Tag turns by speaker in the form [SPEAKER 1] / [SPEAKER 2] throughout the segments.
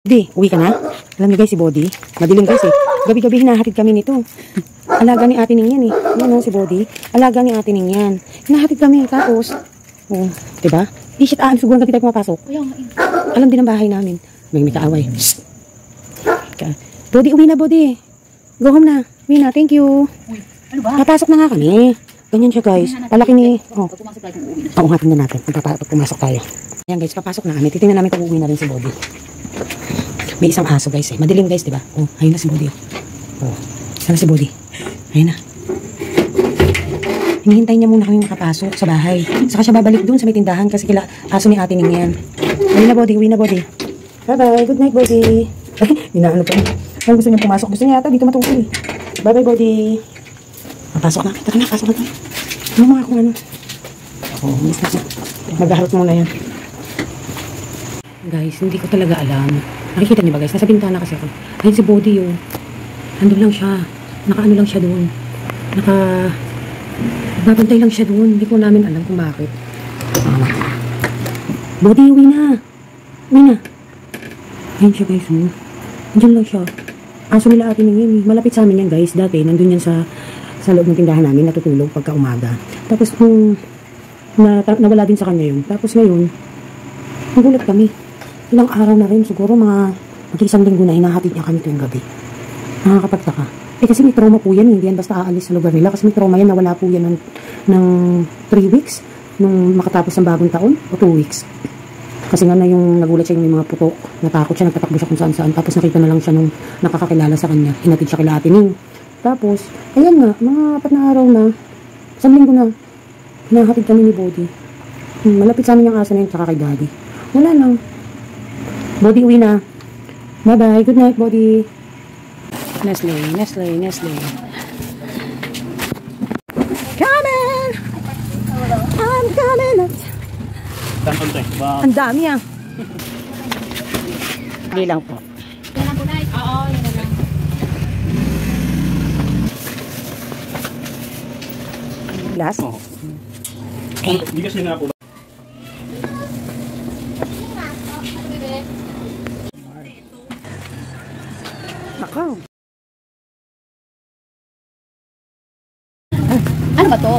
[SPEAKER 1] Body, uwi ka na? Alam niyo guys, si Body. Madilim guys eh. Gabi-gabi hinahatid kami nito. Alaga ni Ate Ning yan eh. Yan si Body. Alaga ni Ate Ning yan. Hinahatid kami. Tapos, oh, diba? Di shit, siguro gabi tayo pumapasok. Alam din ang bahay namin. May kaaway. Body, uwi na Body. Go home na. Uwi na, thank you.
[SPEAKER 2] Ano ba?
[SPEAKER 1] Papasok na nga kami. Ganyan siya guys. Palaki ni... Oh. Oo nga, tingnan natin. Pumasok tayo. Ayan guys, papasok na kami. Titingnan namin kung uwi na rin si Body. May isang aso guys eh. Madilim guys, diba? Oh, ayun na si Body. Oh, sana si Body. Ayun na. Hinihintay niya muna kami makapasok sa bahay. Saka siya babalik dun sa may tindahan kasi kila aso ni Ate Ning yan. Uwi na Body, uwi na Body. Bye-bye, good night Body. Ay, inaano pa. Ay, gusto niya pumasok. Gusto niya yata dito matungkol eh. Bye-bye Body. Papasok na. Tara na, pasok na tayo. Ano mga kung ano. Oh, miss na siya. Maghaharap muna yan. Guys, hindi ko talaga alam. Nakikita niyo ba guys? Nasa bintana kasi ako. Ayun si Body yun. Andun lang siya. Nakaano lang siya doon. Babantay lang siya doon. Hindi ko namin alam kung bakit. Body, uwi na. Uwi na. Ayun siya guys. Andiyan lang siya. Aso nila Ate Ning yan. Malapit sa amin yan guys. Dati, nandun yan sa loob ng tindahan namin. Natutulog pagka umaga. Tapos kung nawala din sa kanya yun. Tapos ngayon, nagulat kami. Ilang araw na rin, siguro mag-isang linggo na hinahatid niya kami tuwing gabi. Nakakapagtaka. Eh kasi may trauma po yan, hindi yan basta aalis sa lugar nila. Kasi may trauma yan, nawala po yan ng 3 weeks nung makatapos ng bagong taon o 2 weeks. Kasi nga na yung nagulat siya yung may mga putok, natakot siya, nagtatakbo siya kung saan-saan. Tapos nakita na lang siya nung nakakakilala sa kanya. Hinatid siya kila Ate Ning. Tapos, ayan nga, mga 4 na araw na, 1 linggo na, hinahatid kami ni Body. Malapit sa amin yung asa na yun, tsaka kay Daddy. Wala lang. Body, uwi na. Bye-bye. Good night, Body. Nestle. Coming! I'm coming! Ang dami ah. Hindi lang po.
[SPEAKER 2] Yan lang po na. Oo, yan lang.
[SPEAKER 1] Glass?
[SPEAKER 3] Oo. Bigas niya na po.
[SPEAKER 1] Nakaw.
[SPEAKER 2] Ano ba to?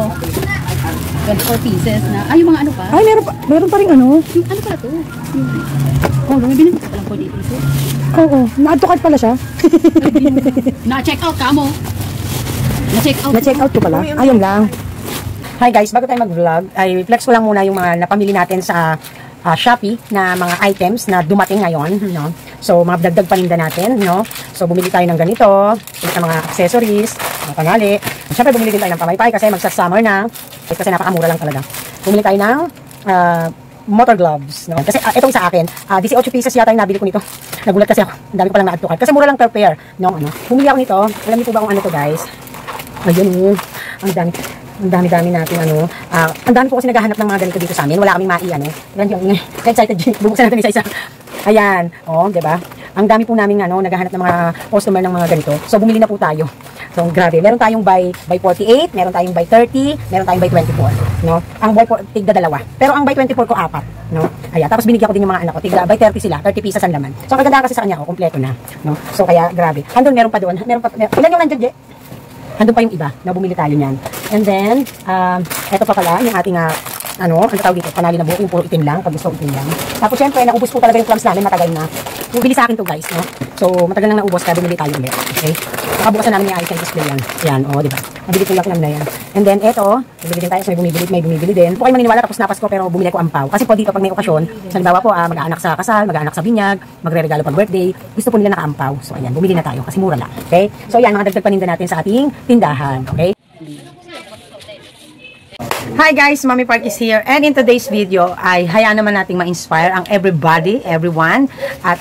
[SPEAKER 2] 24 pieces na. Ay, yung mga ano pa?
[SPEAKER 1] Ay, meron pa rin ano.
[SPEAKER 2] Yung ano pala to? Oh, lumibinin ko lang 48 pieces.
[SPEAKER 1] Oo, na-add to cart pala siya.
[SPEAKER 2] Na-check out ka mo.
[SPEAKER 1] Na-check out ko pala. Ayun lang. Hi guys, bago tayo mag-vlog, ay flex ko lang muna yung mga napamili natin sa Shopee na mga items na dumating ngayon, no? So, mga dagdag paninda natin, no? So, bumili tayo ng ganito, mga accessories, mga pangali. Siyempre, bumili din tayo ng pamaypay kasi magsa-summer na. Kasi napakamura lang talaga. Bumili tayo ng motor gloves, no? Kasi itong sa akin, 18 pieces yata yung nabili ko nito. Nagulat kasi ako. Ang dami ko lang na-add to cart. Kasi mura lang per pair, no? Ano? Bumili ako nito. Alam niyo po ba kung ano to, guys? Ayun, ang dami natin, ano. Ang dami po kasi naghahanap ng mga ganito dito sa amin. Wala kaming ano. Excited, bubuksan natin isa-isa. Ayan, oh, 'di ba? Ang dami po namin naghahanap ng mga customer ng mga ganito. So bumili na po tayo. So grabe, meron tayong by 48, meron tayong by 30, meron tayong by 24, no? Ang by tigda dalawa. Pero ang by 24 ko 4, no? Ayan, tapos binigyan ko din yung mga anak ko, tigda by 30 sila, 30 pieces ang laman. So ang ganda kasi sa kanya, kompleto na, no? So kaya grabe. Andun meron pa doon, ilan yung nandiyan, Je? Andun pa yung iba, na bumili tayo niyan. And then, eto pa pala, yung ating ano tawag dito, panali na buhok, yung puro itim lang, pag gusto itim lang. Tapos syempre, naubos po talaga yung clams namin, matagal na. Bumili sa akin to guys, no? So, matagal nang naubos, kaya bumili tayo ulit, okay? Nakabukasan namin yung item display yan. Yan, oh, diba? Nabili ko lang na yan. And then, eto, bumili din tayo, so may bumibili din. Po kayo maniniwala, tapos napas ko, pero bumili ko ampaw. Kasi po dito, pag may okasyon, halimbawa po, mag-aanak sa kasal, mag-aanak sa binyag, magre-regalo pag birthday, gusto po nila nakaampaw. So, ayan, bumili na tayo, kasi mura lang, okay? So, yan, mga dagdag paninda natin sa ating tindahan, okay? Hi guys, Mommy Park is here, and in today's video ay hayaan naman nating ma-inspire ang everybody, everyone, at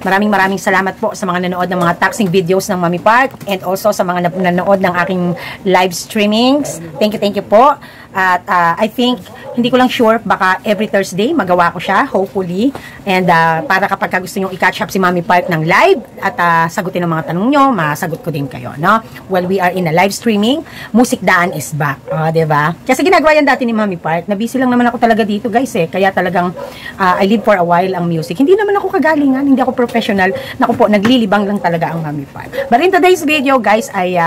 [SPEAKER 1] maraming salamat po sa mga nanood ng mga taxing videos ng Mommy Park, and also sa mga nanood ng aking live streamings. Thank you po. At I think Hindi ko lang sure, baka every Thursday magawa ko siya, hopefully. And para kapag gusto nyo i-catch up si Mami Park ng live at sagutin ang mga tanong nyo, masagot ko din kayo, no? While we are in a live streaming, Music Daan is back. Diba? Kasi ginagawa yan dati ni Mami Park. Nabisi lang naman ako talaga dito, guys, eh. Kaya talagang I live for a while ang music. Hindi naman ako kagalingan, hindi ako professional. Naku po, naglilibang lang talaga ang Mami Park. But in today's video, guys, ay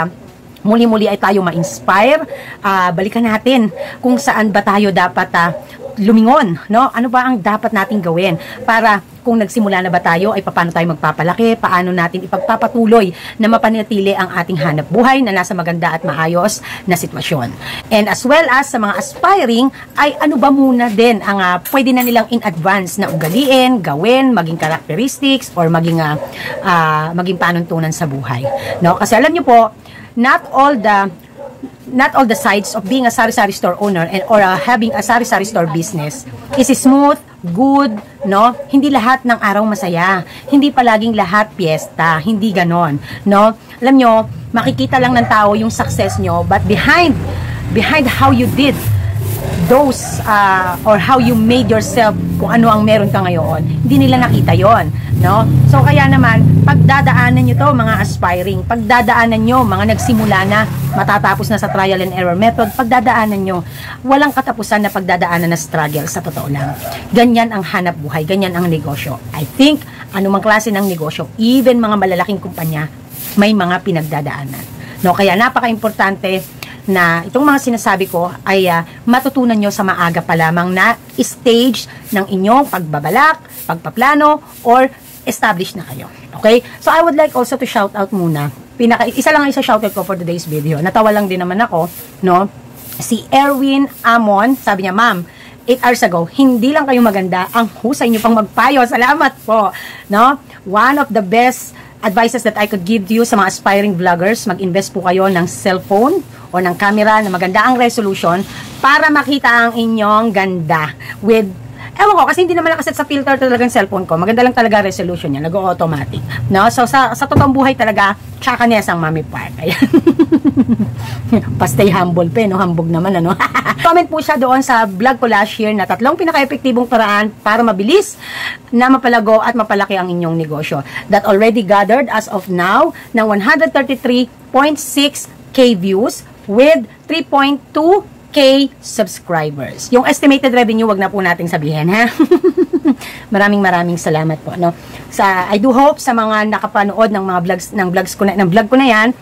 [SPEAKER 1] muli-muli ay tayo ma-inspire. Balikan natin kung saan ba tayo dapat lumingon, no? Ano ba ang dapat nating gawin para kung nagsimula na ba tayo ay paano tayo magpapalaki, paano natin ipagpapatuloy na mapanatili ang ating hanap buhay na nasa maganda at maayos na sitwasyon. And as well as sa mga aspiring ay ano ba muna din ang pwede na nilang in advance na ugaliin, gawin, maging characteristics or maging panuntunan sa buhay, no? Kasi alam niyo po, not all the sides of being a sari-sari store owner or having a sari-sari store business is smooth, good, no? Hindi lahat ng araw masaya. Hindi palaging lahat piyesta. Hindi ganon, no? Alam nyo, makikita lang ng tao yung success nyo, but behind how you did those or how you made yourself kung ano ang meron ka ngayon, hindi nila nakita yon, no? So kaya naman pagdadaanan nyo to mga aspiring, pagdadaanan nyo mga nagsimula na, matatapos na sa trial and error method, pagdadaanan nyo walang katapusan na pagdadaanan na struggle. Sa totoo lang, ganyan ang hanap buhay, ganyan ang negosyo. I think anumang klase ng negosyo, even mga malalaking kumpanya, may mga pinagdadaanan, no? Kaya napaka-importante na itong mga sinasabi ko ay matutunan nyo sa maaga pa lamang na stage ng inyong pagbabalak, pagpaplano, or established na kayo. Okay? So, I would like also to shout out muna. Isa lang ang shout out ko for today's video. Natawa lang din naman ako, no? Si Erwin Amon, sabi niya, Ma'am, 8 hours ago, hindi lang kayo maganda, ang husay nyo pang magpayo. Salamat po, no? One of the best advices that I could give to you sa mga aspiring vloggers, mag-invest po kayo ng cellphone o ng camera na maganda ang resolution para makita ang inyong ganda with, ewan ko, kasi hindi naman nakaset sa filter talagang cellphone ko. Maganda lang talaga resolution niya, nag-automatic, no? So sa totoong buhay talaga, tsaka niya ang Mami Park. Ayan. Pastay humble pa, no? Hambog naman, ano? Comment po siya doon sa vlog ko last year na 3 pinaka-epektibong paraan para mabilis na mapalago at mapalaki ang inyong negosyo. That already gathered as of now ng 133.6k views with 3.2k subscribers. Yung estimated revenue, wag na po nating sabihin, ha? Maraming salamat po, no? I do hope sa mga nakapanood ng mga vlogs ng vlog ko na yan,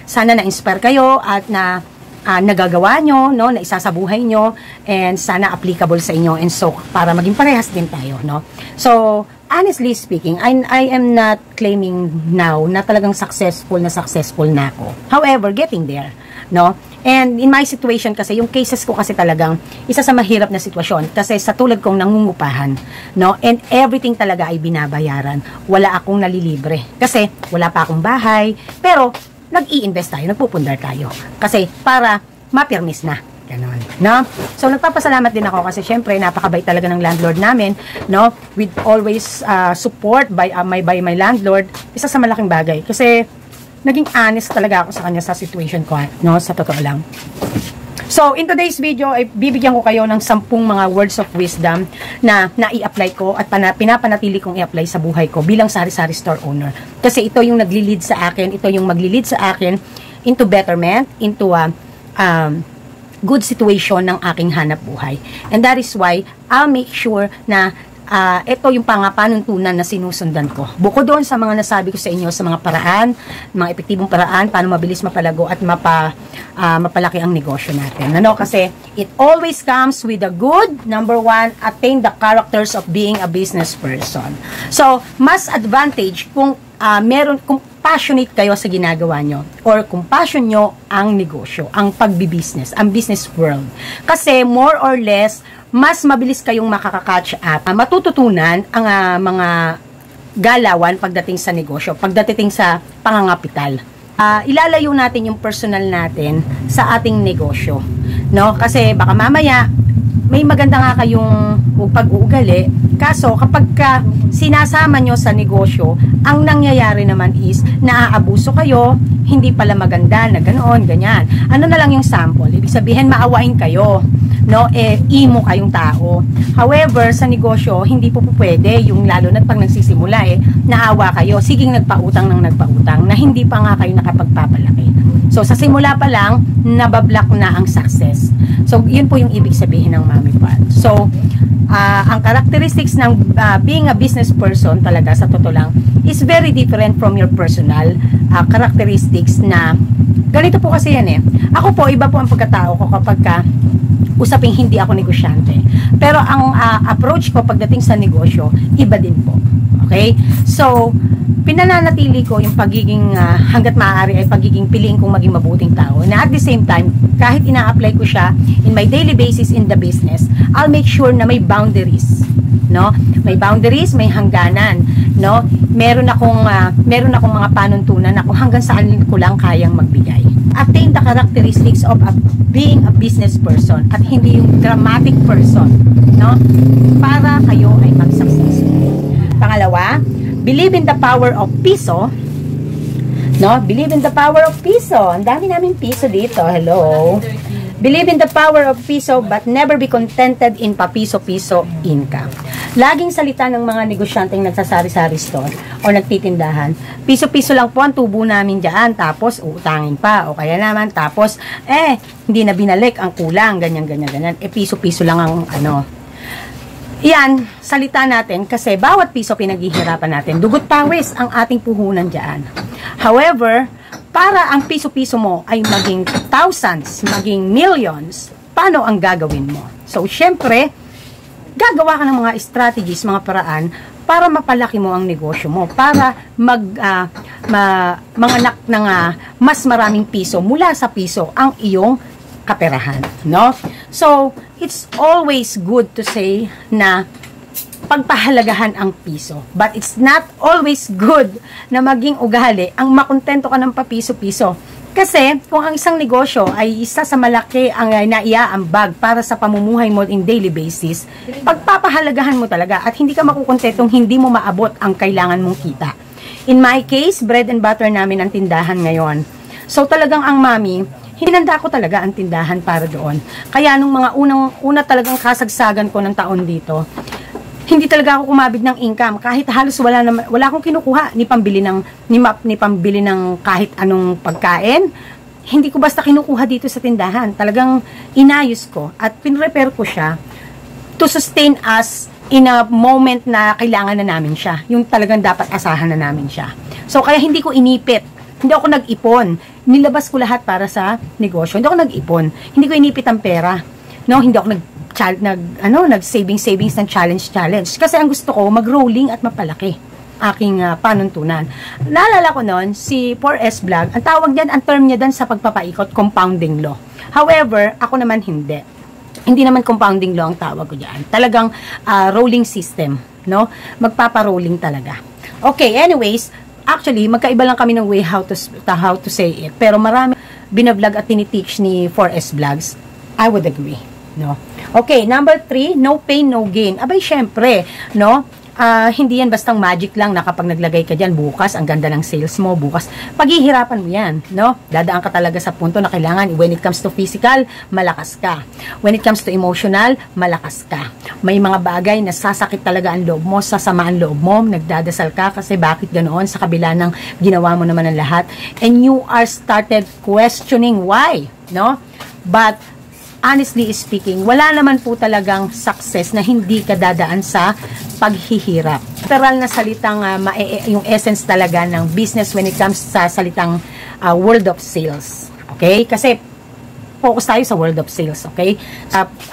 [SPEAKER 1] sana na-inspire kayo at na nagagawa nyo, no, na isa sa buhay nyo, and sana applicable sa inyo, and so para maging parehas din tayo, no? So honestly speaking, I am not claiming now na talagang successful na ako. However, getting there, no? And in my situation kasi, yung cases ko kasi talagang isa sa mahirap na sitwasyon kasi sa tulad kong nangungupahan, no? And everything talaga ay binabayaran. Wala akong nalilibre kasi wala pa akong bahay, pero nag-i-invest tayo, nagpupundar tayo kasi para mapirmis na. Ganon, no? So, nagpapasalamat din ako kasi syempre, napakabait talaga ng landlord namin, no? With always support by my landlord, isa sa malaking bagay. Kasi, naging honest talaga ako sa kanya sa situation ko, no? Sa totoo lang. So, in today's video, ay bibigyan ko kayo ng 10 mga words of wisdom na nai-apply ko at pinapanatili kong i-apply sa buhay ko bilang sari-sari store owner. Kasi ito yung nagli-lead sa akin, ito yung magli-lead sa akin into betterment, into good situation ng aking hanap buhay. And that is why I'll make sure na ito yung panuntunan na sinusundan ko. Bukod doon sa mga nasabi ko sa inyo sa mga paraan, mga epektibong paraan, paano mabilis mapalago at mapalaki ang negosyo natin. Ano? Kasi it always comes with a good, number 1, attain the characters of being a business person. So, mas advantage kung kung passionate kayo sa ginagawa nyo or kung passion nyo ang negosyo, ang pagbibusiness, ang business world. Kasi more or less, mas mabilis kayong makaka-catch up. Matututunan ang mga galawan pagdating sa negosyo, pagdating sa pangangapital. Ilalayo natin yung personal natin sa ating negosyo, no? Kasi baka mamaya may maganda nga kayong pag-uugali, kaso kapag sinasama nyo sa negosyo, ang nangyayari naman is naaabuso kayo, hindi pala maganda na ganoon, ganyan. Ano na lang yung sample? Ibig sabihin, maawain kayo, no, imo kayong tao. However, sa negosyo, hindi po pwede, yung lalo na pag nagsisimula naawa kayo, siging nagpautang na hindi pa nga kayo nakapagpapalaki. So, sa simula pa lang, nabablock na ang success. So, yun po yung ibig sabihin ng Mommy Pot. So, ang characteristics ng being a business person talaga, sa totoo lang, is very different from your personal characteristics na ganito po kasi yan Ako po, iba po ang pagkatao ko kapag usaping hindi ako negosyante. Pero ang approach ko pagdating sa negosyo, iba din po. Okay? So, pinananatili ko yung pagiging hanggat maaari ay pagiging piliin kong maging mabuting tao. Na at the same time, kahit ina-apply ko siya in my daily basis in the business, I'll make sure na may boundaries. No? May boundaries, may hangganan, no? Meron akong mga panuntunan na kung hanggang saan ko lang kayang magbigay. Attain the characteristics of being a business person at hindi yung dramatic person, no? Para kayo ay mag-successful. Pangalawa, believe in the power of piso. No? Believe in the power of piso. Ang dami namin piso dito. Hello. Believe in the power of piso but never be contented in papiso-piso income. Laging salita ng mga negosyanteng nagsasari-sari store o nagtitindahan, piso-piso lang po ang tubo namin dyan, tapos utangin pa, o kaya naman, tapos, hindi na binalik ang kulang, ganyan. Piso-piso lang ang Yan, salita natin kasi bawat piso pinaghihirapan natin. Dugot pawis ang ating puhunan dyan. However, para ang piso-piso mo ay maging thousands, maging millions, paano ang gagawin mo? So, syempre, gagawa ka ng mga strategies, mga paraan para mapalaki mo ang negosyo mo, para manganak ng mas maraming piso mula sa piso ang iyong kaperahan, no? So, it's always good to say na pagpahalagahan ang piso. But it's not always good na maging ugali ang makontento ka ng papiso-piso. Kasi, kung ang isang negosyo ay isa sa malaki ang naiaambag para sa pamumuhay mo in daily basis, pagpapahalagahan mo talaga at hindi ka makukontentong hindi mo maabot ang kailangan mong kita. In my case, bread and butter namin ang tindahan ngayon. So, talagang ang mami, hinanda ko talaga ang tindahan para doon. Kaya nung mga una talagang kasagsagan ko ng taon dito, hindi talaga ako kumabig ng income kahit halos wala akong kinukuha ni pambili ng kahit anong pagkain. Hindi ko basta kinukuha dito sa tindahan. Talagang inayos ko at pinrepare ko siya to sustain us in a moment na kailangan na namin siya. Yung talagang dapat asahan na namin siya. So kaya hindi ko inipit. Hindi ako nag-ipon. Nilabas ko lahat para sa negosyo. Hindi ako nag-ipon. Hindi ko inipit ang pera. No, hindi ako nag-savings ng challenge. Kasi ang gusto ko, mag-rolling at mapalaki aking panuntunan. Naalala ko noon, si 4S Vlog, ang tawag niyan, ang term niya dan sa pagpapaikot, compounding law. However, ako naman hindi. Hindi naman compounding law ang tawag ko diyan. Talagang rolling system, no? Magpapa-rolling talaga. Okay, anyways, actually, magkaiba lang kami ng way how to say it. Pero marami binablog at tiniteach ni 4S Vlogs. I would agree, no? Okay, number 3, no pain, no gain. Abay, syempre, no? Hindi yan bastang magic lang na kapag naglagay ka dyan, bukas, ang ganda ng sales mo, bukas, paghihirapan mo yan, no? Dadaan ka talaga sa punto na kailangan, when it comes to physical, malakas ka. When it comes to emotional, malakas ka. May mga bagay na sasakit talaga ang loob mo, sasama ang loob mo, nagdadasal ka kasi bakit ganoon sa kabila ng ginawa mo naman ang lahat. And you are started questioning why, no? But, honestly speaking, wala naman po talagang success na hindi ka dadaan sa paghihirap. Literal na salitang, yung essence talaga ng business when it comes sa salitang world of sales. Okay? Kasi, focus tayo sa world of sales. Okay?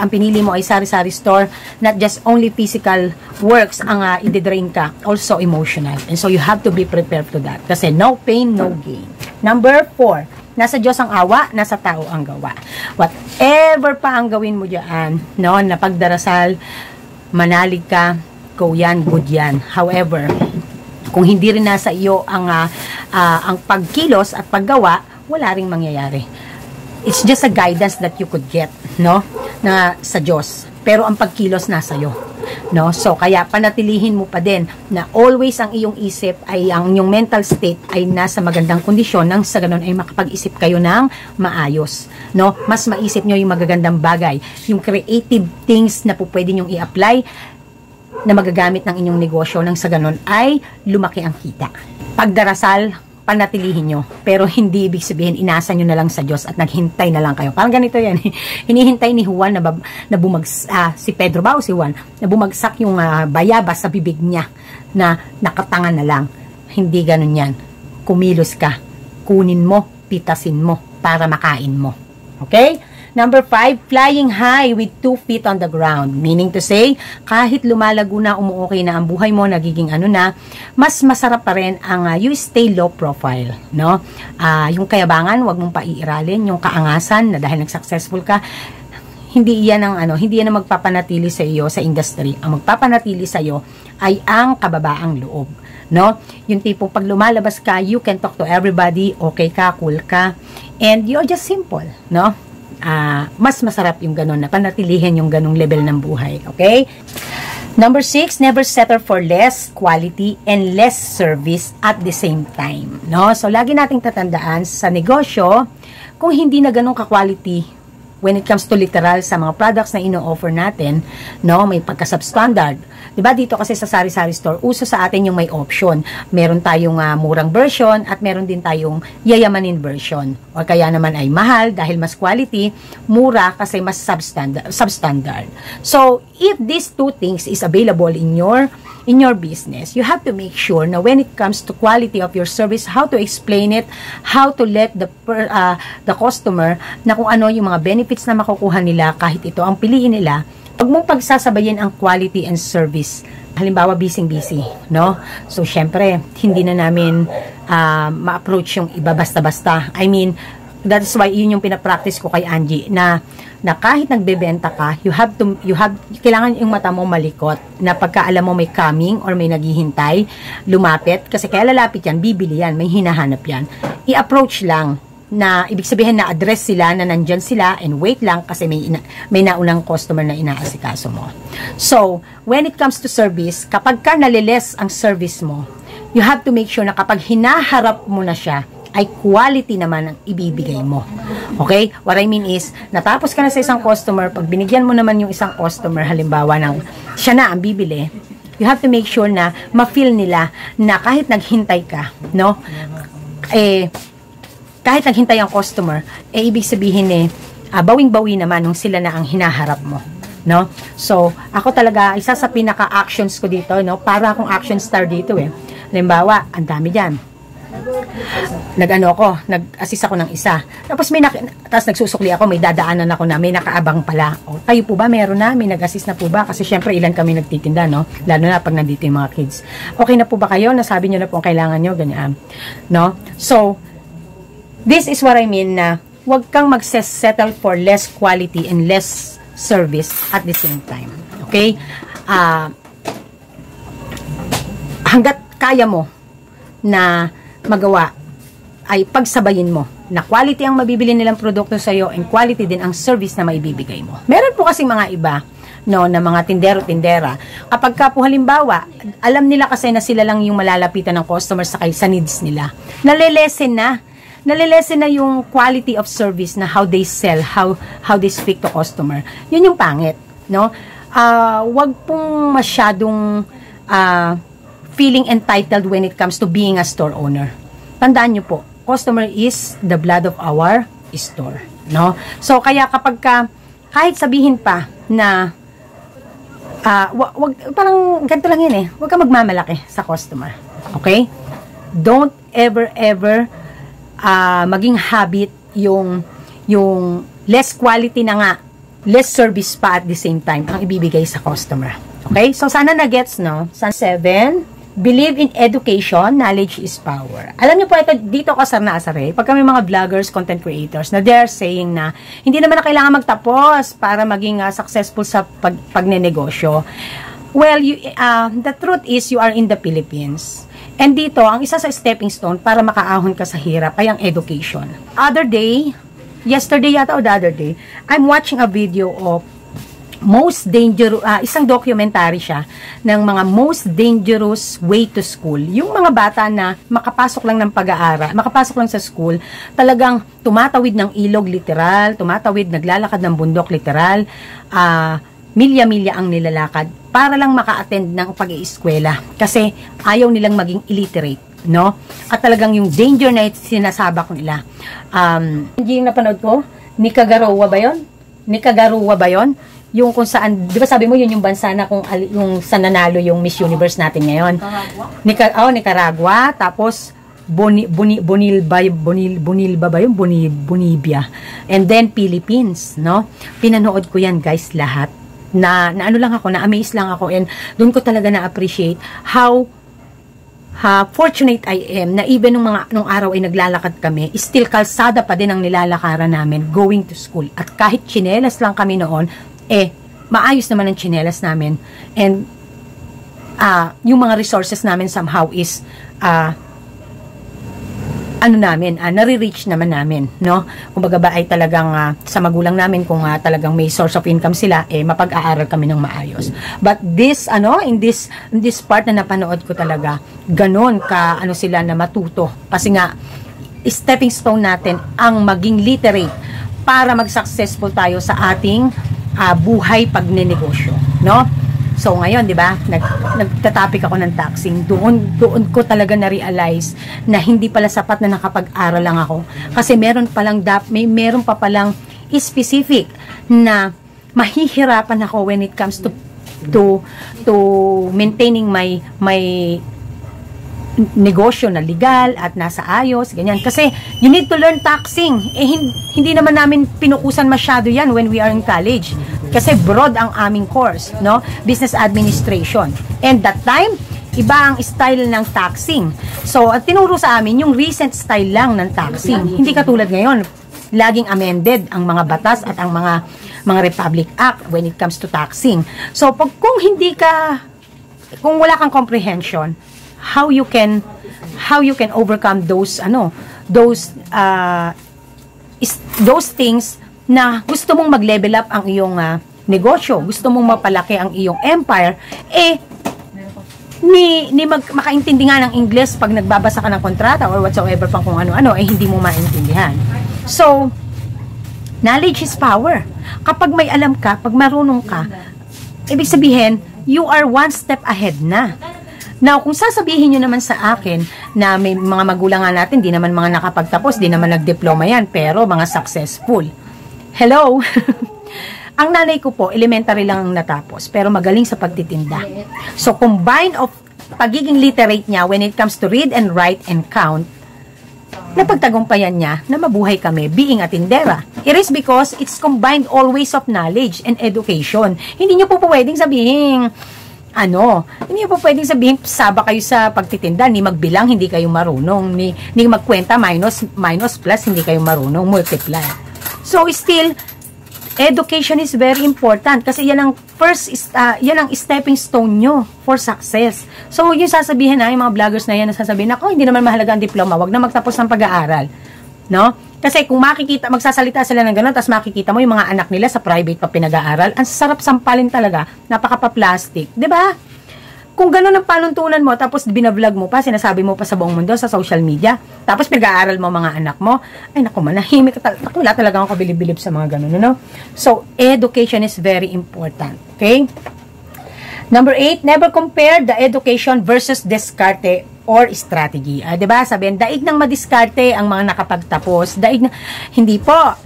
[SPEAKER 1] Ang pinili mo ay sari-sari store, not just only physical works ang i-drain ka, also emotional. And so, you have to be prepared to that. Kasi, no pain, no gain. Number 4, nasa Diyos ang awa, nasa tao ang gawa. Whatever pa ang gawin mo dyan, no, na pagdarasal, manalig ka, go yan, good yan. However, kung hindi rin nasa iyo ang pagkilos at paggawa, wala ring mangyayari. It's just a guidance that you could get, no, na sa Diyos. Pero ang pagkilos nasa iyo. no? So kaya panatilihin mo pa din na always ang iyong isip ay ang iyong mental state ay nasa magandang kondisyon nang sa ganun ay makapag-isip kayo ng maayos, no? Mas maisip nyo yung magagandang bagay, yung creative things na po pwede nyong i-apply na magagamit ng inyong negosyo nang sa ganun ay lumaki ang kita. Pagdarasal, panatilihin nyo. Pero hindi ibig sabihin, inasa nyo na lang sa Diyos at naghintay na lang kayo. Parang ganito yan. Hinihintay ni Juan na si Pedro ba o si Juan, na bumagsak yung bayabas sa bibig niya na nakatanga na lang. Hindi ganun yan. Kumilos ka. Kunin mo, pitasin mo para makain mo. Okay? Number 5, flying high with 2 feet on the ground. Meaning to say, kahit lumalago na, umuokay na ang buhay mo, nagiging mas masarap pa rin ang you stay low profile, no? Yung kayabangan, wag mong paiiralin, yung kaangasan na dahil nag-successful ka, hindi yan ang magpapanatili sa iyo sa industry. Ang magpapanatili sa iyo ay ang kababaang loob, no? Yung tipong pag lumalabas ka, you can talk to everybody, okay ka, cool ka, and you're just simple, no? Mas masarap yung ganun na panatilihin yung ganung level ng buhay. Okay? Number 6, never settle for less quality and less service at the same time. No? So, lagi nating tatandaan sa negosyo, kung hindi na ganun ka-quality when it comes to literal sa mga products na ino-offer natin, no, may pagka-substandard. Diba dito kasi sa sari-sari store, uso sa atin yung may option. Meron tayong murang version at meron din tayong yayamanin version. O kaya naman ay mahal dahil mas quality, mura kasi mas substandard. So, if these two things is available in your business, you have to make sure na when it comes to quality of your service, how to explain it, how to let the customer na kung ano yung mga benefits na makukuha nila kahit ito ang piliin nila. Pag mong pagsasabayin ang quality and service, halimbawa busy, no? So, syempre, hindi na namin ma-approach yung iba basta-basta. I mean, that's why yun yung pinapractice ko kay Angie na kahit nagbebenta ka, kailangan yung mata mo malikot na pagka alam mo may coming or may naghihintay, lumapit, kasi kaya lalapit yan, bibili yan, may hinahanap yan. I-approach lang na ibig sabihin na address sila, na nandyan sila, and wait lang kasi may naunang customer na inaasikaso mo. So, when it comes to service, kapag ka naliles ang service mo, you have to make sure na kapag hinaharap mo na siya, ay quality naman ang ibibigay mo. Okay? What I mean is, natapos ka na sa isang customer, pag binigyan mo naman yung isang customer, halimbawa siya na ang bibili, you have to make sure na ma-feel nila na kahit naghintay ka, no? Kahit naghintay ang customer, ibig sabihin bawing-bawi naman nung sila na ang hinaharap mo, no? So, ako talaga, isa sa pinaka-actions ko dito, no? Para akong action star dito Halimbawa, ang dami dyan. Nag-assist ako ng isa. Tapos nagsusukli ako, may dadaanan ako na may nakaabang pala. O, kayo po ba, meron na? May nag-assist na po ba? Kasi syempre ilan kami nagtitinda, no? Lalo na pag nandito yung mga kids. Okay na po ba kayo? Nasabi nyo na po ang kailangan nyo, ganyan. No? So, this is what I mean na huwag kang mag-settle for less quality and less service at the same time. Okay? Hanggat kaya mo na magawa, ay pagsabayin mo na quality ang mabibili nilang produkto sa iyo and quality din ang service na maibibigay mo. Meron po kasi mga iba, no, na mga tindero-tindera. Kapag ka po halimbawa, alam nila kasi na sila lang yung malalapitan ng customers sa needs nila. Nalilesen na yung quality of service na how they sell, how they speak to customer. Yun yung pangit, no? Wag pong masyadong feeling entitled when it comes to being a store owner. Tandaan nyo po, customer is the blood of our store, no? So, kaya kapag kahit sabihin pa na parang ganito lang yun wag ka magmamalaki sa customer, okay? Don't ever maging habit yung less quality na nga, less service pa at the same time ang ibibigay sa customer. Okay? So, sana na-gets, no? 7, believe in education, knowledge is power. Alam niyo po, ito, dito ko asar pag kami mga vloggers, content creators, na they're saying na, hindi naman na kailangan magtapos para maging successful sa pagnenegosyo. Well, the truth is, you are in the Philippines. And dito, ang isa sa stepping stone para makaahon ka sa hirap ay ang education. Yesterday yata o the other day, I'm watching a video of most dangerous, isang documentary siya ng mga most dangerous way to school. Yung mga bata na makapasok lang ng pag-aaral, makapasok lang sa school, talagang tumatawid ng ilog literal, tumatawid, naglalakad ng bundok literal, milya-milya ang nilalakad para lang maka-attend ng pag-ieskwela kasi ayaw nilang maging illiterate, no? At talagang yung danger na sinasabak nila. Yung napanood ko, Nicaragua ba yun? Nicaragua ba yun? Yung kung saan, di ba sabi mo yun yung bansa na kung yung sa nanalo yung Miss Universe natin ngayon? Nicaragua, tapos Bonilba ba yun? Bonibia. And then Philippines, no? Pinanood ko yan guys lahat. Na ano lang ako, na-amaze lang ako, and doon ko talaga na-appreciate how fortunate I am na even nung araw ay naglalakad kami, still kalsada pa din ang nilalakaran namin going to school. At kahit tsinelas lang kami noon, maayos naman ang tsinelas namin. And yung mga resources namin somehow is nare-reach naman namin, no? Kumbaga ba ay talagang sa magulang namin kung talagang may source of income sila, mapag-aaral kami ng maayos. But this, in this part na napanood ko talaga, ganon ka, sila na matuto. Kasi nga, stepping stone natin ang maging literate para mag-successful tayo sa ating buhay pagnenegosyo, no? So ngayon, 'di ba? Nagtatapik ako ng taxing. Doon ko talaga na-realize na hindi pala sapat na nakapag-aral lang ako. Kasi meron pa palang specific na mahihirapan ako when it comes to maintaining my negosyo na legal at nasa ayos, ganyan. Kasi you need to learn taxing. Hindi naman namin pinukusan masyado yan when we are in college. Kasi broad ang aming course, no? Business Administration. And that time, iba ang style ng taxing. So, at tinuro sa amin yung recent style lang ng taxing. Hindi katulad ngayon. Laging amended ang mga batas at ang mga Republic Act when it comes to taxing. So, kung wala kang comprehension, how you can overcome those things na gusto mong mag-level up ang iyong negosyo, gusto mong mapalaki ang iyong empire, makaintindi nga ng English pag nagbabasa ka ng kontrata or whatsoever pang kung ano-ano, hindi mo maintindihan. So, knowledge is power. Kapag may alam ka, pag marunong ka, ibig sabihin, you are one step ahead na. Now, kung sasabihin nyo naman sa akin na may mga magulang nga natin, di naman mga nakapagtapos, di naman nagdiploma yan, pero mga successful. Hello? Ang nanay ko po, elementary lang ang natapos, pero magaling sa pagtitinda. So, combine of pagiging literate niya when it comes to read and write and count, napagtagumpayan niya na mabuhay kami being a tindera. It is because it's combined always of knowledge and education. Hindi nyo po pwedeng sabihin, hindi po pwedeng sabihin, saba kayo sa pagtitinda, ni magbilang, hindi kayo marunong, ni magkwenta, minus plus, hindi kayo marunong, multiply. So, still, education is very important kasi yan ang yan ang stepping stone nyo for success. So, yung sasabihin yung mga vloggers na yan, sasabihin, hindi naman mahalaga ang diploma, wag na magtapos ng pag-aaral. No? Kasi kung magsasalita sila ng gano'n, tapos makikita mo yung mga anak nila sa private pa pinag-aaral, ang sarap sampalin talaga, napaka-pa-plastic. 'Di ba? Kung gano'n ang panuntunan mo, tapos binablog mo pa, sinasabi mo pa sa buong mundo, sa social media, tapos pinag-aaral mo mga anak mo, ay naku, manahimik ka talaga. Wala talaga akong kabilib-bilib sa mga gano'n, no? So, education is very important. Okay? Number 8, never compare the education versus diskarte or strategy. Diba? Sabihin, daig nang madiskarte ang mga nakapagtapos. Daig na, hindi po.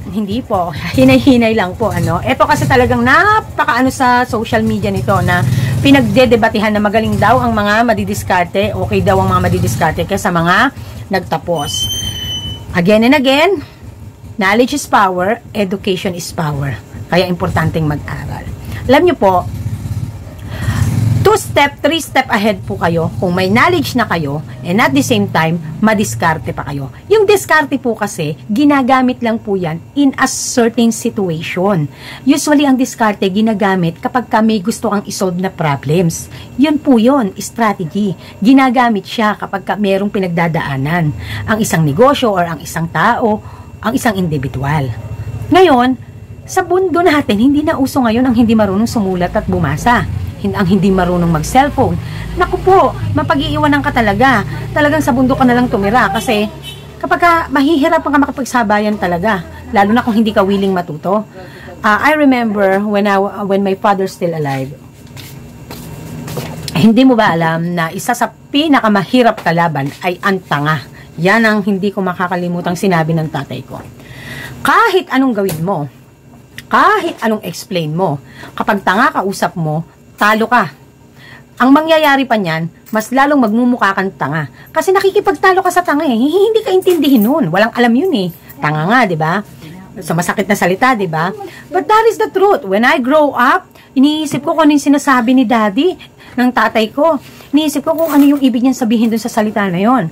[SPEAKER 1] Hinay-hinay lang po, Ito kasi talagang napakaano sa social media nito na pinagdedebatehan na magaling daw ang mga madidiskarte, okay daw ang mga madidiskarte kaysa mga nagtapos. Again and again, knowledge is power, education is power. Kaya importanteng mag-aral. Alam nyo po, 2-step, 3-step ahead po kayo kung may knowledge na kayo and at the same time, madiskarte pa kayo. Yung diskarte po kasi, ginagamit lang po yan in a certain situation. Usually, ang diskarte ginagamit kapag may gusto kang isolve na problems. Yun po yun, strategy. Ginagamit siya kapag merong pinagdadaanan. Ang isang negosyo or ang isang tao, ang isang individual. Ngayon, sa mundo natin, hindi na uso ngayon ang hindi marunong sumulat at bumasa. Ang hindi marunong mag-cellphone. Naku po, mapag-iiwanan ka talaga. Talagang sa bundok ka na lang tumira kasi kapag mahihirapan ka makapagsabayan talaga. Lalo na kung hindi ka willing matuto. I remember when my father's still alive, hindi mo ba alam na isa sa pinakamahirap kalaban ay ang tanga? Yan ang hindi ko makakalimutang sinabi ng tatay ko. Kahit anong gawin mo, kahit anong explain mo, kapag tanga kausap mo, talo ka. Ang mangyayari pa niyan, mas lalong magmumukha kang tanga. Kasi nakikipagtalo ka sa tanga eh. Hindi ka intindihin nun. Walang alam yun eh. Tanga nga, di ba? So, masakit na salita, di ba? But that is the truth. When I grow up, iniisip ko kung ano yung sinasabi ni daddy, ng tatay ko. Iniisip ko kung ano yung ibig niyang sabihin dun sa salita na yon.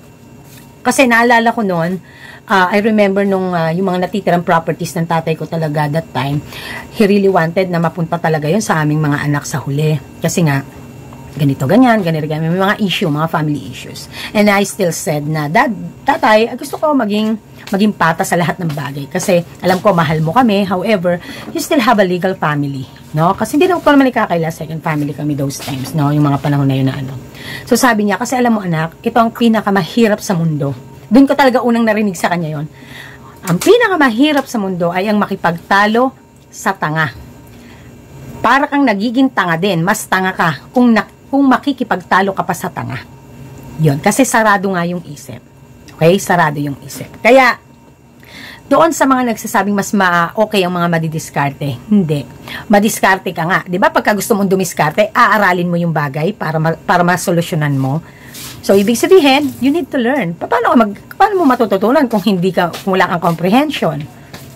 [SPEAKER 1] Kasi naalala ko noon, I remember nung yung mga natitirang properties ng tatay ko talaga that time, he really wanted na mapunta talaga yon sa aming mga anak sa huli. Kasi nga, ganito, ganyan, may mga issue, mga family issues. And I still said na, tatay, gusto ko maging pata sa lahat ng bagay. Kasi alam ko, mahal mo kami. However, you still have a legal family. No? Kasi hindi ko naman ikakaila, second family kami those times. No? Yung mga panahon na yun na ano. So sabi niya, kasi alam mo anak, ito ang pinakamahirap sa mundo. Doon ko talaga unang narinig sa kanya yon. Ang pinakamahirap sa mundo ay ang makipagtalo sa tanga. Para kang nagiging tanga din, mas tanga ka kung makikipagtalo ka pa sa tanga. Yun, kasi sarado nga yung isip. Okay? Sarado yung isip. Kaya, doon sa mga nagsasabing mas okay ang mga madidiskarte, hindi. Madiskarte ka nga. Diba? Pagka gusto mong dumiskarte, aaralin mo yung bagay para masolusyonan mo. So, ibig sabihin, you need to learn. Paano mo matututunan kung wala kang comprehension?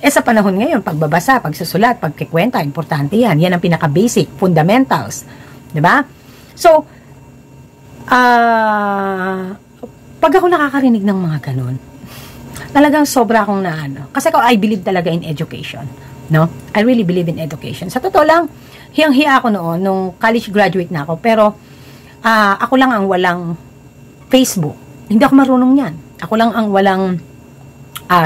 [SPEAKER 1] Sa panahon ngayon, pagbabasa, pagsusulat, pagkikwenta, importante yan. Yan ang pinaka-basic, fundamentals. Diba? So, pag ako nakakarinig ng mga ganun, talagang sobra akong naano. Kasi I believe talaga in education. No? I really believe in education. Sa totoo lang, hiyang-hiya ako noon, nung college graduate na ako, pero ako lang ang walang Facebook. Hindi ako marunong yan. Ako lang ang walang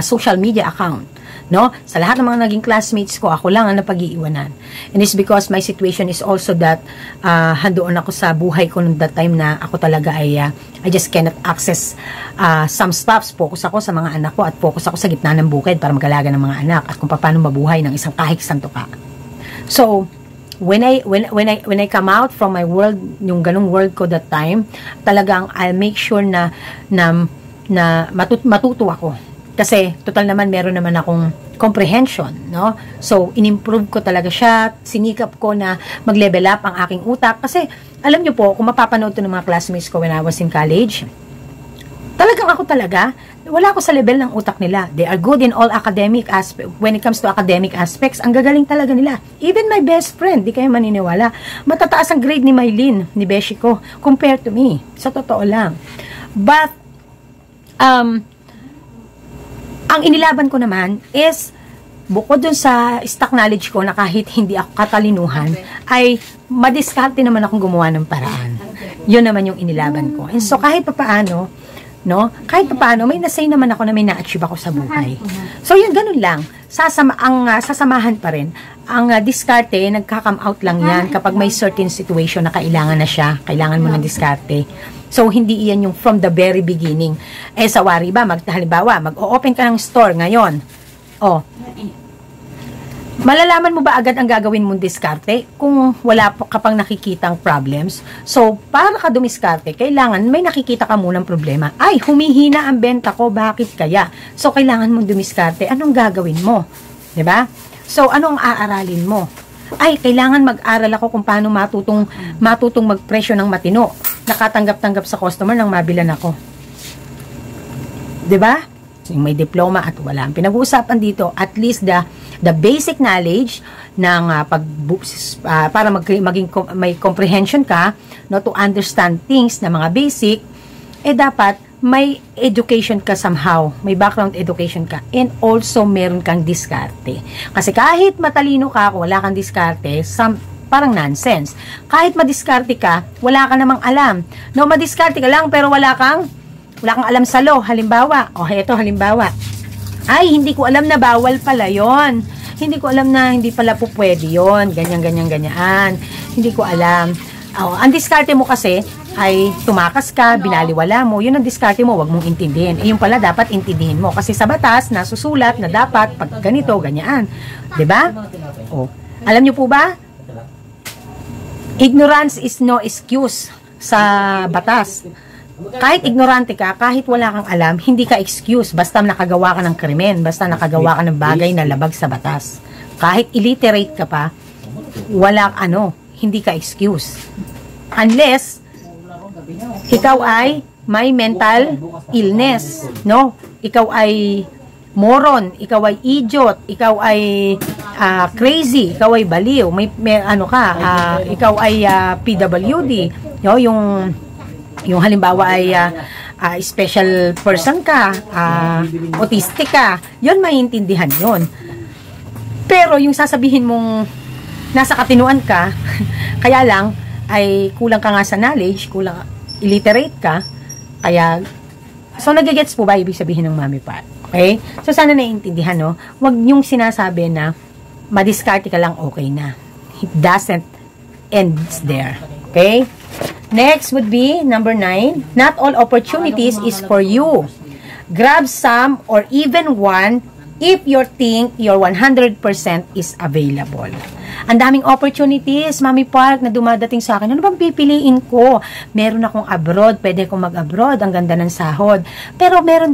[SPEAKER 1] social media account. No? Sa lahat ng mga naging classmates ko, ako lang ang napag-iiwanan. And it's because my situation is also that handoon ako sa buhay ko noong that time na ako talaga ay I just cannot access some stuffs. Focus ako sa mga anak ko at focus ako sa gitna ng bukid para mag-alaga ng mga anak at kung paano mabuhay ng isang kahit isang tuka. So, when I come out from my world, yung ganung world ko that time, talagang I'll make sure na matuto ako. Kasi, total naman, meron naman akong comprehension, no? So, inimprove ko talaga siya, sinikap ko na mag-level up ang aking utak. Kasi, alam nyo po, kung mapapanood to ng mga classmates ko when I was in college, talagang ako talaga, wala ako sa level ng utak nila. They are good in all academic aspects. When it comes to academic aspects, ang gagaling talaga nila. Even my best friend, di kayo maniniwala, matataas ang grade ni Maylin, ni Beshi ko, compared to me. Sa totoo lang. But, ang inilaban ko naman is, bukod dun sa stock knowledge ko na kahit hindi ako katalinuhan, ay madiskarte naman akong gumawa ng paraan. Yun naman yung inilaban ko. And so, kahit papaano, no? Kahit paano, may nasay naman ako na may na-achieve ako sa buhay. So, yun, ganun lang. Sasamahan pa rin. Ang diskarte, nagka-come out lang yan kapag may certain situation na kailangan na siya. Kailangan mo ng diskarte. So, hindi iyan yung from the very beginning. Sa wari ba, halimbawa, mag-o-open ka ng store ngayon. Malalaman mo ba agad ang gagawin mong diskarte kung wala ka pang nakikitang problems? So, para ka dumiskarte, kailangan may nakikita ka munang problema. Ay, humihina ang benta ko, bakit kaya? So, kailangan mong dumiskarte. Anong gagawin mo? 'Di ba? So, anong aaralin mo? Ay, kailangan mag-aral ako kung paano matutong magpresyo ng matino. Nakatanggap-tanggap sa customer nang mabilan ako. 'Di ba? Yung may diploma at wala. Ang pinag-uusapan dito, at least the basic knowledge ng para maging may comprehension ka, no, to understand things na mga basic, dapat may education ka somehow, may background education ka, and also meron kang diskarte. Kasi kahit matalino ka, kung wala kang diskarte, parang nonsense. Kahit madiskarte ka, wala ka namang alam. No, madiskarte ka lang, pero wala kang alam sa law. Halimbawa, halimbawa, ay, hindi ko alam na bawal pala yon. hindi ko alam na hindi pala po pwede yun. Ganyan, ganyan, ganyan. Hindi ko alam. Ang diskarte mo kasi ay tumakas ka, binaliwala mo. Yun ang diskarte mo, wag mong intindihin. Yung pala dapat intindihin mo. Kasi sa batas, nasusulat na dapat pag ganito, ganyan. 'Di ba? Alam niyo po ba? Ignorance is no excuse sa batas. Kahit ignorante ka, kahit wala kang alam, hindi ka excuse basta nakagawa ka ng krimen, basta nakagawa ka ng bagay na labag sa batas. Kahit illiterate ka pa, wala hindi ka excuse. Unless ikaw ay may mental illness, no? Ikaw ay moron, ikaw ay idiot, ikaw ay crazy, ikaw ay baliw, ikaw ay PWD, no? Yung halimbawa ay special person ka, autistic ka, yun maiintindihan yun. Pero yung sasabihin mong nasa katinuan ka, kaya lang ay kulang ka nga sa knowledge, kulang, illiterate ka, kaya, so nagigets po ba ibig sabihin ng Mami Pat? Okay? So sana naiintindihan, no? Huwag yung sinasabi na madiskarte ka lang, okay na. It doesn't end there. Okay? Next would be number 9. Not all opportunities is for you. Grab some or even one if you think your 100% is available. Ang daming opportunities, Mami Park, na dumadating sa akin. Ano bang pipiliin ko? Meron akong abroad, pwede akong mag-abroad, ang ganda ng sahod. Pero pwede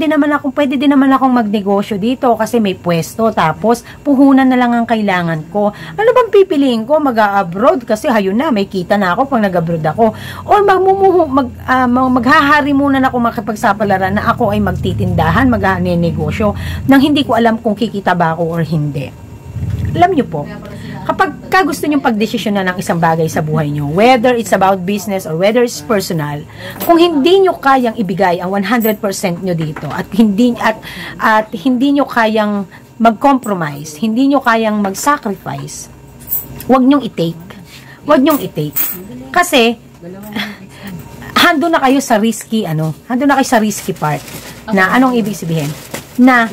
[SPEAKER 1] din naman akong magnegosyo dito kasi may pwesto, tapos puhunan na lang ang kailangan ko. Ano bang pipiliin ko? Mag-abroad kasi hayun na, may kita na ako pag nag-abroad ako. Or maghahari muna na ako makipagsapalaran na ako ay magtitindahan, mag-negosyo, nang hindi ko alam kung kikita ba ako or hindi. Alam niyo po, kapag gusto nyo pagdesisyon na ng isang bagay sa buhay nyo, whether it's about business or whether it's personal, kung hindi nyo kayang ibigay ang 100% nyo dito at hindi nyo kayang mag-compromise, hindi nyo kayang mag-sacrifice, huwag nyong i-take. Huwag nyong i-take. Kasi, hando na kayo sa risky, hando na kayo sa risky part. Na anong ibig sabihin? Na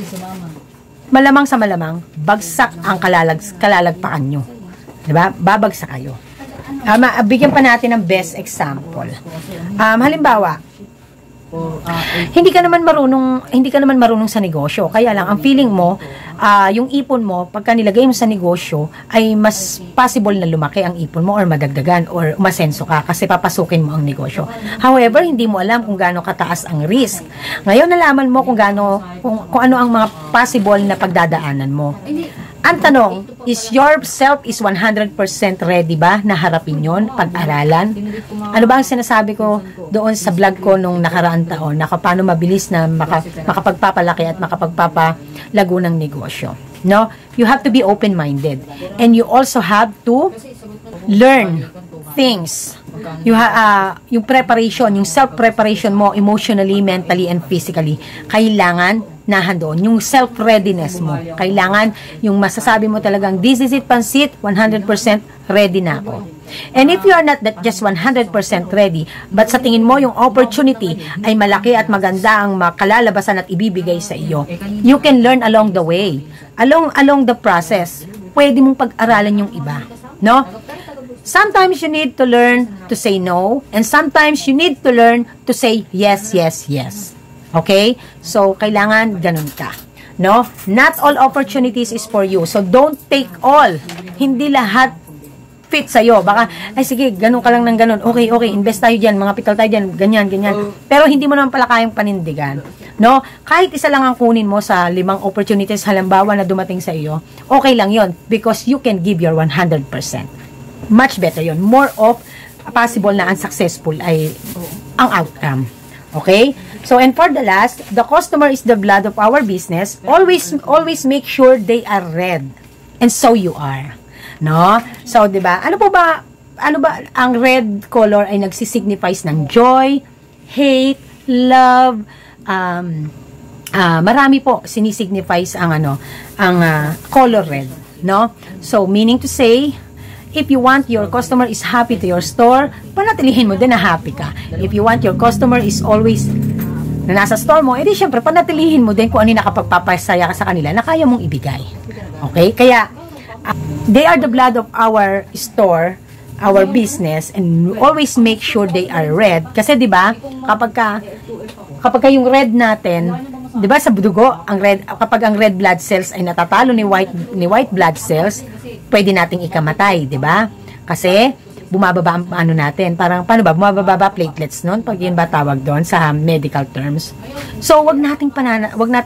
[SPEAKER 1] malamang sa malamang, bagsak ang kalalagpakan nyo. Diba? Babagsak kayo. Bigyan pa natin ng best example. Halimbawa, hindi ka naman marunong sa negosyo. Kaya lang, ang feeling mo, yung ipon mo, pagka nilagay mo sa negosyo, ay mas possible na lumaki ang ipon mo or madagdagan or umasenso ka kasi papasukin mo ang negosyo. However, hindi mo alam kung gaano kataas ang risk. Ngayon, nalaman mo kung ano ang mga possible na pagdadaanan mo. Ang tanong, is yourself is 100% ready ba na harapin yon, pag-aralan? Ano ba ang sinasabi ko doon sa vlog ko nung nakaraang taon na paano mabilis na makapagpapalaki at makapagpapalago ng negosyo? No? You have to be open-minded. And you also have to learn things. Yung preparation, yung self-preparation mo emotionally, mentally, and physically, kailangan nahandoon. Yung self-readiness mo. Kailangan yung masasabi mo talagang, this is it, Pansit, 100% ready na ako. And if you are not just 100% ready, but sa tingin mo yung opportunity ay malaki at maganda ang makalalabasan at ibibigay sa iyo, you can learn along the way. Along the process, pwede mong pag-aralan yung iba. No? Sometimes you need to learn to say no, and sometimes you need to learn to say yes, yes, yes. Okay? So, kailangan ganun ka. No? Not all opportunities is for you. So, don't take all. Hindi lahat fit sa'yo. Baka, ay sige, ganun ka lang ng ganun. Okay, invest tayo dyan, mga pital tayo dyan, ganyan. Pero hindi mo naman pala kayang panindigan. No? Kahit isa lang ang kunin mo sa 5 opportunities, halimbawa na dumating sa iyo, okay lang yon because you can give your 100%. Much better yon. More of possible na unsuccessful ay ang outcome. Okay? So, and for the last, the customer is the blood of our business. Always make sure they are red. And so you are. No? So, diba? Ano ba, ang red color ay nagsisignifies ng joy, hate, love, marami po sinisignifies ang color red. No? So, meaning to say, if you want your customer is happy to your store, panatilihin mo din na happy ka. If you want your customer is always na nasa store mo, edi syempre panatilihin mo din kung ano yung nakapagpapasaya ka sa kanila na kaya mong ibigay. Okay? Kaya, They are the blood of our store, our business, and always make sure they are red. Kasi 'di ba, kapag yung red natin, 'di ba sa dugo, ang red, kapag ang red blood cells ay natatalo ni white blood cells, pwede nating ikamatay, 'di ba? Kasi bumababa ang ano natin, parang paano ba, bumababa platelets noon, pag yun ba tawag doon sa medical terms. So wag nating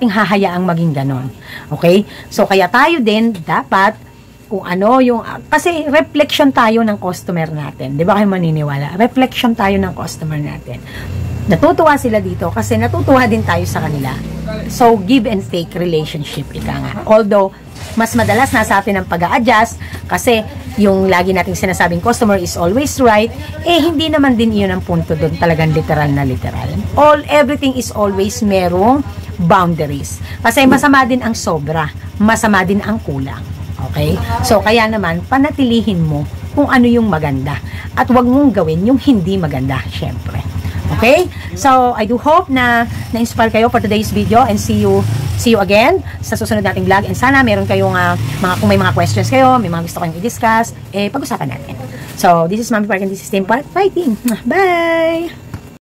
[SPEAKER 1] hahayaang maging ganon. Okay? So kaya tayo din dapat kung ano yung, kasi reflection tayo ng customer natin. Di ba kayo maniniwala? Reflection tayo ng customer natin. Natutuwa sila dito kasi natutuwa din tayo sa kanila. So, give and take relationship, ika nga. Although, mas madalas nasa atin ang pag-a-adjust kasi yung lagi nating sinasabing customer is always right, hindi naman din yun ang punto doon, talagang literal na literal. Everything is always merong boundaries. Kasi masama din ang sobra, masama din ang kulang. Okay? So, kaya naman, panatilihin mo kung ano yung maganda. At wag mong gawin yung hindi maganda, syempre. Okay? So, I do hope na na-inspire kayo for today's video and see you again sa susunod nating vlog. And sana meron kayong, kung may mga questions kayo, may mga gusto kayong i-discuss, pag-usapan natin. So, this is Mami Park and this is Team Park Fighting. Bye!